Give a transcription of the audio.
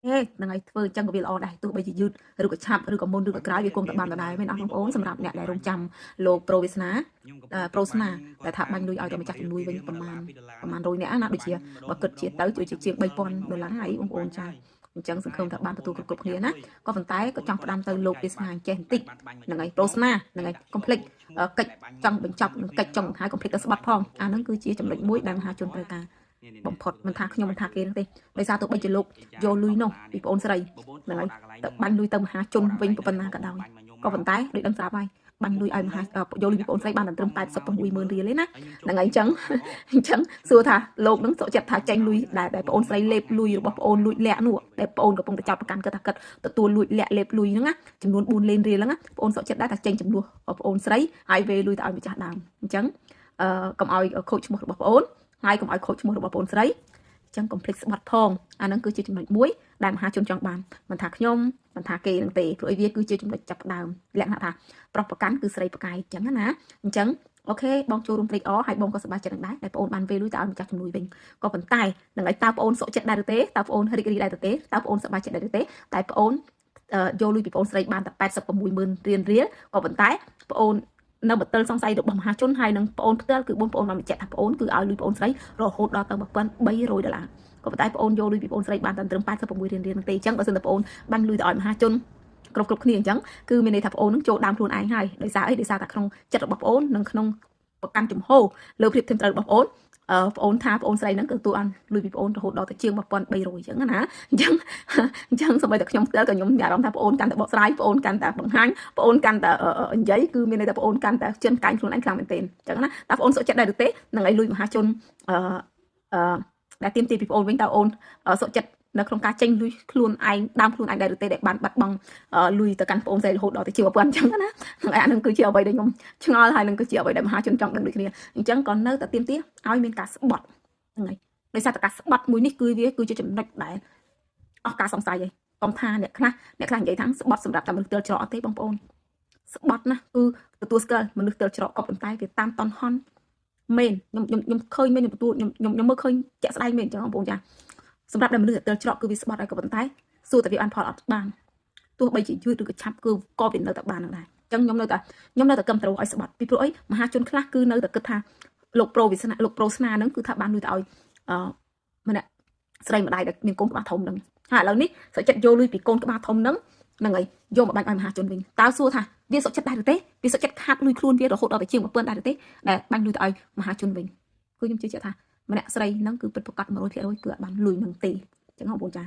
ហ្នឹងហើយធ្វើអញ្ចឹងក៏វាល្អដែរទោះបីជាយឺតឬក៏ឆាប់ឬក៏មុនឬក៏ក្រោយវាគង់តែបានដដែលមែនអស់បងប្អូនសម្រាប់អ្នកដែលរងចាំលោកប្រូវាសនាប្រូស្នាដែលថាបាញ់លុយឲ្យទៅម្ចាស់ជំនួយវិញប្រហែល100នាក់ណាដូចជាបើគិតជាទៅជាជាង$3000ហើយបងប្អូនចាអញ្ចឹងសង្ឃឹមថាបានទទួលគ្រប់គ្នាណាក៏ប៉ុន្តែក៏ចង់ផ្ដាំទៅលោកវាសនាចេះបន្តិចហ្នឹងហើយប្រូស្នាហ្នឹងហើយកុំភ្លេចកិច្ចចង់បញ្ចប់នឹងកិច្ចចង់ហើយកុំភ្លេចទៅស្បាត់ផងអាហ្នឹងគឺជាចំណុចមួយដែលមហាជនត្រូវការបំផុតមិនថាខ្ញុំមិនថាគេទេដោយសារទោះបីជាលោកយកលុយនោះពីបងអូនស្រីហ្នឹងហើយទៅបាញ់លុយទៅមហាជនវិញប៉ុណ្ណាក៏ដោយក៏ប៉ុន្តែដូចដឹងស្រាប់ហើយបាញ់លុយឲ្យមហាយកលុយពីបងអូនស្រីបានត្រឹម860000រៀលទេណាហ្នឹងហើយអញ្ចឹងសួរថាលោកនឹងសុខចិត្តថាចេញលុយដែលបងអូនស្រីលេបលុយរបស់បងអូនលួចលាក់នោះដែលបងអូនកំពុងតែចាប់ប្រកាន់គាត់ថាគាត់ទទួលលួចលាក់លេបលុយហ្នឹងណាចំនួន4លានរៀលហ្នឹងណាបងអូនសុខចិត្តដែរថាចេញចំនួនបងអូនស្រីហើយវេលុយទៅឲ្យម្ចាស់ដើមអញ្ចឹងកុំឲ្យខូចឈ្មោះរបស់បងអូនហើយកុំឲ្យខូចឈ្មោះរបស់បងអូនស្រីចឹងកុំភ្លេចស្បាត់ផងអាហ្នឹងគឺជាចំណុចមួយដែលមហាជនចង់បានមិនថាខ្ញុំមិនថាគេនឹងទេព្រោះវាគឺជាចំណុចចាប់ផ្ដើមលក្ខណៈថាប្រុសប្រកាន់គឺស្រីប្រកែកចឹងណាអញ្ចឹងអូខេបងចូលរួមត្រេកអរហើយបងក៏សប្បាយចិត្តនឹងដែរតែបងអូនបានវេលុយទៅឲ្យម្ចាស់ជំនួយវិញក៏ប៉ុន្តែនឹងឲ្យតើបងអូនសុខចិត្តដែរឬទេតើបងអូនរីករាយដែរឬទេតើបងអូនសប្បាយចិត្តដែរឬទេតែបងអូនយកលុយពីបងអូនស្រីបានតែ860000រៀលក៏ប៉ុន្តែបងអូននៅបទិលសង្ស័យរបស់មហាជនហើយនឹងបងអូនផ្ទាល់គឺបងប្អូនបានបញ្ជាក់ថាបងអូនគឺឲ្យលុយបងអូនស្រីរហូតដល់ទៅ$1300ក៏ប៉ុន្តែបងអូនយកលុយពីបងអូនស្រីបានតែត្រឹម86រៀលទេអញ្ចឹងបើសិនតែបងអូនបាញ់លុយទៅឲ្យមហាជនគ្រប់គ្នាអញ្ចឹងគឺមានន័យថាបងអូននឹងចូលដើមខ្លួនឯងហើយដោយសារអីដោយសារតែក្នុងចិត្តរបស់បងអូននិងក្នុងប្រកាន់ចំហលើភាពធំត្រូវរបស់បងអូនថាបងអូនស្រីហ្នឹងគឺទទួលបានលុយពីបងអូនរហូតដល់ទៅជាង1300អញ្ចឹងណាអញ្ចឹងសូម្បីតែខ្ញុំផ្ទាល់ក៏ខ្ញុំមានអារម្មណ៍ថាបងអូនកាន់តែបកស្រាយបងអូនកាន់តែបង្ហាញបងអូនកាន់តែនិយាយគឺមានន័យថាបងអូនកាន់តែជឿនកាញ់ខ្លួនឯងខ្លាំងមែនទែនអញ្ចឹងណាតើបងអូនសុខចិត្តដែរឬទេនឹងឲ្យលុយមហាជនដែលទៀមទីពីបងអូនវិញតើបងអូនសុខចិត្តនៅក្នុងការចេញលុយខ្លួនឯងដើមខ្លួនឯងដែរឬទេដែលបានបាត់បង់លុយទៅកាន់បងអូនស្រីរហូតដល់ទៅជា1000អញ្ចឹងណាហើយអានឹងគឺជាអ្វីដែលខ្ញុំឆ្ងល់ហើយនឹងគឺជាអ្វីដែលមហាជនចង់ដឹងដូចគ្នាអញ្ចឹងក៏នៅតែទៀមទីឲ្យមានការស្បត់ហ្នឹងហើយដោយសារតែការស្បត់មួយនេះគឺវាគឺជាចំណុចដែលអស់ការសង្ស័យហើយកុំថាអ្នកខ្លះនិយាយថាស្បត់សម្រាប់តែមនុស្សទើលច្រកអត់ទេបងប្អូនស្បត់ណាគឺទទួលស្គាល់មនុស្សទើលច្រកក៏ប៉ុន្តែវាតាមតន់ហន់មែនខ្ញុំឃើញមែនខ្ញុំមើលឃើញជាក់ស្ដែងមែនអញ្ចឹងបងប្អូនចាសម្រាប់តែមនុស្សទើលច្រកគឺវាស្បត់ហើយក៏ប៉ុន្តែសួរតែវាបានផលអត់បានទោះបីជាយឺតឬក៏ឆាប់គឺក៏វានៅតែបានដែរអញ្ចឹងខ្ញុំនៅតែកឹមត្រូវឲ្យស្បត់ពីព្រោះអីមហាជនខ្លះគឺនៅតែគិតថាលោកប្រូវាសនាលោកប្រូស្នាហ្នឹងគឺថាបានលុយទៅឲ្យម្នាក់ស្រីម្ដាយដែលមានកូនក្បាលធំហ្នឹងហើយឥឡូវនេះសុខចិត្តយកលុយពីកូនក្បាលធំហ្នឹងហើយយកមកបាញ់ឲ្យមហាជនវិញតើសួរថាវាសុខចិត្តដែរឬទេវាសុខចិត្តខាត់លុយខ្លួនវារហូតដល់ទៅជាង1000ដែរឬទេដែលបាញ់លុយទៅឲ្យមហាជនវិញគឺខ្ញុំជឿជាក់ថាម្នាក់ស្រីហ្នឹងគឺពិតប្រាកដ100%គឺអត់បានលុយនឹងទេអញ្ចឹងបងប្អូនចា